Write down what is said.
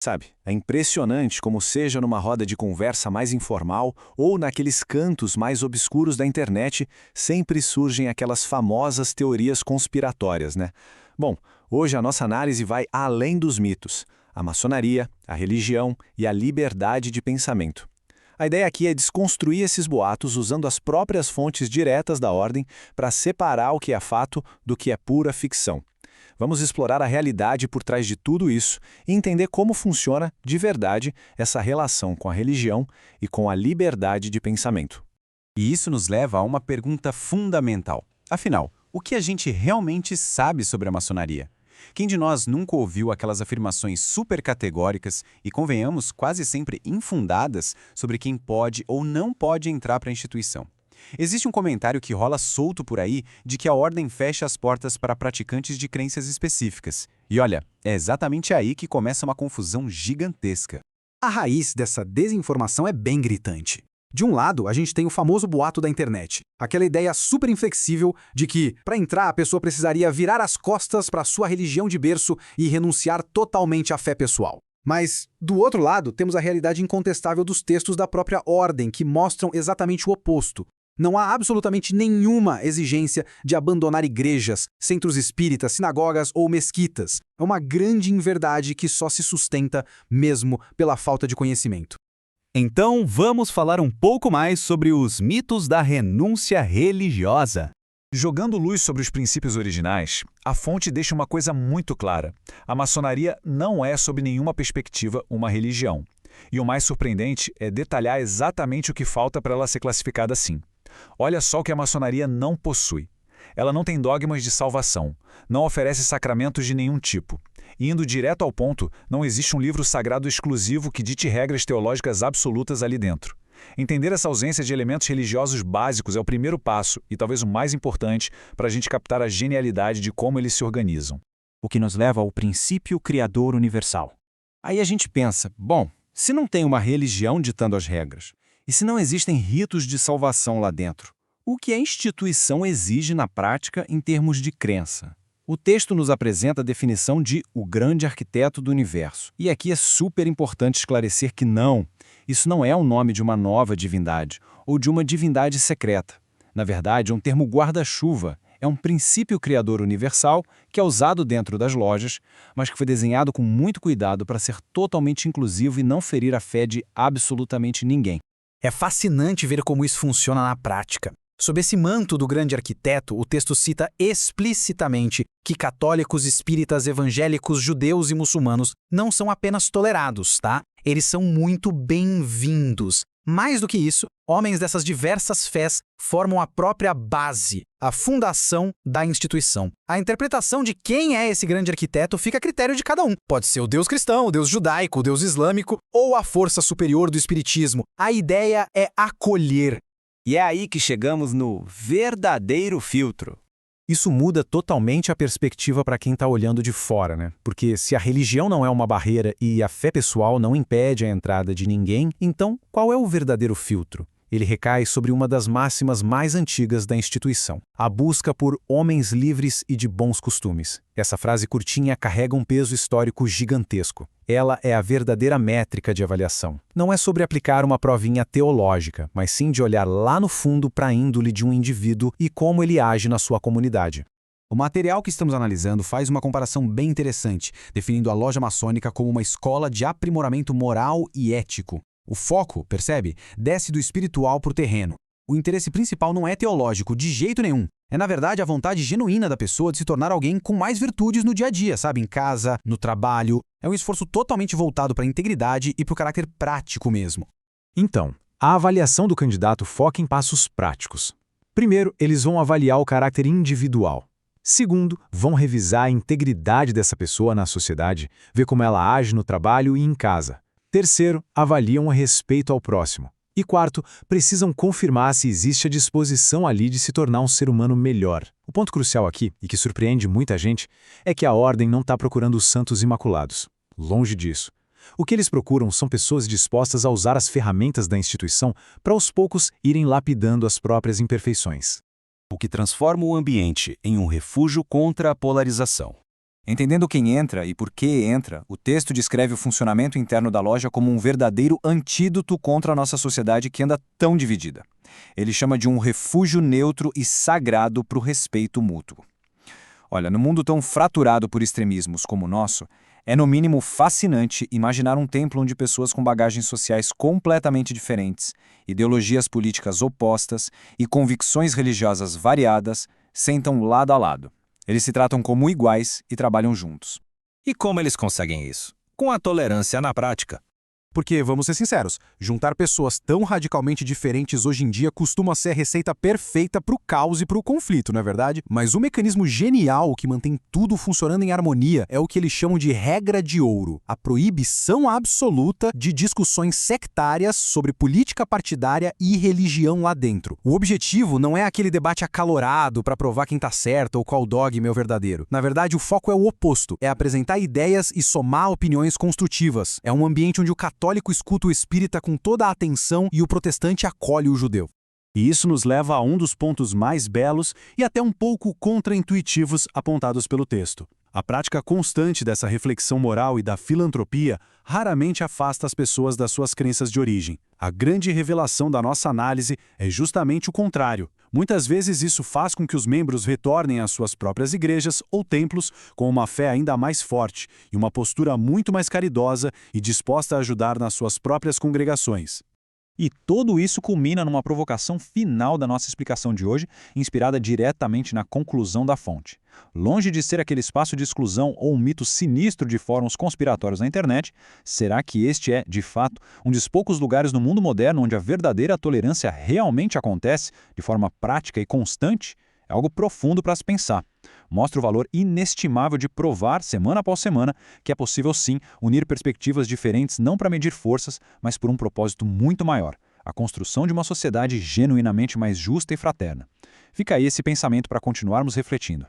Sabe, é impressionante como seja numa roda de conversa mais informal ou naqueles cantos mais obscuros da internet, sempre surgem aquelas famosas teorias conspiratórias, né? Bom, hoje a nossa análise vai além dos mitos. A maçonaria, a religião e a liberdade de pensamento. A ideia aqui é desconstruir esses boatos usando as próprias fontes diretas da ordem para separar o que é fato do que é pura ficção. Vamos explorar a realidade por trás de tudo isso e entender como funciona, de verdade, essa relação com a religião e com a liberdade de pensamento. E isso nos leva a uma pergunta fundamental. Afinal, o que a gente realmente sabe sobre a maçonaria? Quem de nós nunca ouviu aquelas afirmações super categóricas e, convenhamos, quase sempre infundadas sobre quem pode ou não pode entrar para a instituição? Existe um comentário que rola solto por aí de que a ordem fecha as portas para praticantes de crenças específicas. E olha, é exatamente aí que começa uma confusão gigantesca. A raiz dessa desinformação é bem gritante. De um lado, a gente tem o famoso boato da internet, aquela ideia super inflexível de que, para entrar, a pessoa precisaria virar as costas para sua religião de berço e renunciar totalmente à fé pessoal. Mas, do outro lado, temos a realidade incontestável dos textos da própria ordem, que mostram exatamente o oposto. Não há absolutamente nenhuma exigência de abandonar igrejas, centros espíritas, sinagogas ou mesquitas. É uma grande inverdade que só se sustenta mesmo pela falta de conhecimento. Então, vamos falar um pouco mais sobre os mitos da renúncia religiosa. Jogando luz sobre os princípios originais, a fonte deixa uma coisa muito clara. A maçonaria não é, sob nenhuma perspectiva, uma religião. E o mais surpreendente é detalhar exatamente o que falta para ela ser classificada assim. Olha só o que a maçonaria não possui. Ela não tem dogmas de salvação, não oferece sacramentos de nenhum tipo. E indo direto ao ponto, não existe um livro sagrado exclusivo que dite regras teológicas absolutas ali dentro. Entender essa ausência de elementos religiosos básicos é o primeiro passo, e talvez o mais importante, para a gente captar a genialidade de como eles se organizam. O que nos leva ao princípio criador universal. Aí a gente pensa, bom, se não tem uma religião ditando as regras, e se não existem ritos de salvação lá dentro, o que a instituição exige na prática em termos de crença? O texto nos apresenta a definição de o grande arquiteto do universo. E aqui é super importante esclarecer que isso não é o nome de uma nova divindade ou de uma divindade secreta. Na verdade, é um termo guarda-chuva, é um princípio criador universal que é usado dentro das lojas, mas que foi desenhado com muito cuidado para ser totalmente inclusivo e não ferir a fé de absolutamente ninguém. É fascinante ver como isso funciona na prática. Sob esse manto do grande arquiteto, o texto cita explicitamente que católicos, espíritas, evangélicos, judeus e muçulmanos não são apenas tolerados, tá? Eles são muito bem-vindos. Mais do que isso, homens dessas diversas fés formam a própria base, a fundação da instituição. A interpretação de quem é esse grande arquiteto fica a critério de cada um. Pode ser o Deus cristão, o Deus judaico, o Deus islâmico ou a força superior do espiritismo. A ideia é acolher. E é aí que chegamos no verdadeiro filtro. Isso muda totalmente a perspectiva para quem está olhando de fora, né? Porque se a religião não é uma barreira e a fé pessoal não impede a entrada de ninguém, então qual é o verdadeiro filtro? Ele recai sobre uma das máximas mais antigas da instituição, a busca por homens livres e de bons costumes. Essa frase curtinha carrega um peso histórico gigantesco. Ela é a verdadeira métrica de avaliação. Não é sobre aplicar uma provinha teológica, mas sim de olhar lá no fundo para a índole de um indivíduo e como ele age na sua comunidade. O material que estamos analisando faz uma comparação bem interessante, definindo a loja maçônica como uma escola de aprimoramento moral e ético. O foco, percebe, desce do espiritual para o terreno. O interesse principal não é teológico, de jeito nenhum. É, na verdade, a vontade genuína da pessoa de se tornar alguém com mais virtudes no dia a dia, sabe? Em casa, no trabalho. É um esforço totalmente voltado para a integridade e para o caráter prático mesmo. Então, a avaliação do candidato foca em passos práticos. Primeiro, eles vão avaliar o caráter individual. Segundo, vão revisar a integridade dessa pessoa na sociedade, ver como ela age no trabalho e em casa. Terceiro, avaliam o respeito ao próximo. E quarto, precisam confirmar se existe a disposição ali de se tornar um ser humano melhor. O ponto crucial aqui, e que surpreende muita gente, é que a ordem não está procurando os santos imaculados. Longe disso. O que eles procuram são pessoas dispostas a usar as ferramentas da instituição para aos poucos irem lapidando as próprias imperfeições. O que transforma o ambiente em um refúgio contra a polarização. Entendendo quem entra e por que entra, o texto descreve o funcionamento interno da loja como um verdadeiro antídoto contra a nossa sociedade que anda tão dividida. Ele chama de um refúgio neutro e sagrado para o respeito mútuo. Olha, no mundo tão fraturado por extremismos como o nosso, é no mínimo fascinante imaginar um templo onde pessoas com bagagens sociais completamente diferentes, ideologias políticas opostas e convicções religiosas variadas sentam lado a lado. Eles se tratam como iguais e trabalham juntos. E como eles conseguem isso? Com a tolerância na prática. Porque, vamos ser sinceros, juntar pessoas tão radicalmente diferentes hoje em dia costuma ser a receita perfeita para o caos e para o conflito, não é verdade? Mas o mecanismo genial que mantém tudo funcionando em harmonia é o que eles chamam de regra de ouro, a proibição absoluta de discussões sectárias sobre política partidária e religião lá dentro. O objetivo não é aquele debate acalorado para provar quem tá certo ou qual dogma é o verdadeiro. Na verdade, o foco é o oposto, é apresentar ideias e somar opiniões construtivas. É um ambiente onde o católico escuta o espírita com toda a atenção e o protestante acolhe o judeu. E isso nos leva a um dos pontos mais belos e até um pouco contraintuitivos apontados pelo texto. A prática constante dessa reflexão moral e da filantropia raramente afasta as pessoas das suas crenças de origem. A grande revelação da nossa análise é justamente o contrário. Muitas vezes isso faz com que os membros retornem às suas próprias igrejas ou templos com uma fé ainda mais forte e uma postura muito mais caridosa e disposta a ajudar nas suas próprias congregações. E tudo isso culmina numa provocação final da nossa explicação de hoje, inspirada diretamente na conclusão da fonte. Longe de ser aquele espaço de exclusão ou um mito sinistro de fóruns conspiratórios na internet, será que este é, de fato, um dos poucos lugares no mundo moderno onde a verdadeira tolerância realmente acontece de forma prática e constante? É algo profundo para se pensar. Mostra o valor inestimável de provar, semana após semana, que é possível sim unir perspectivas diferentes não para medir forças, mas por um propósito muito maior, a construção de uma sociedade genuinamente mais justa e fraterna. Fica aí esse pensamento para continuarmos refletindo.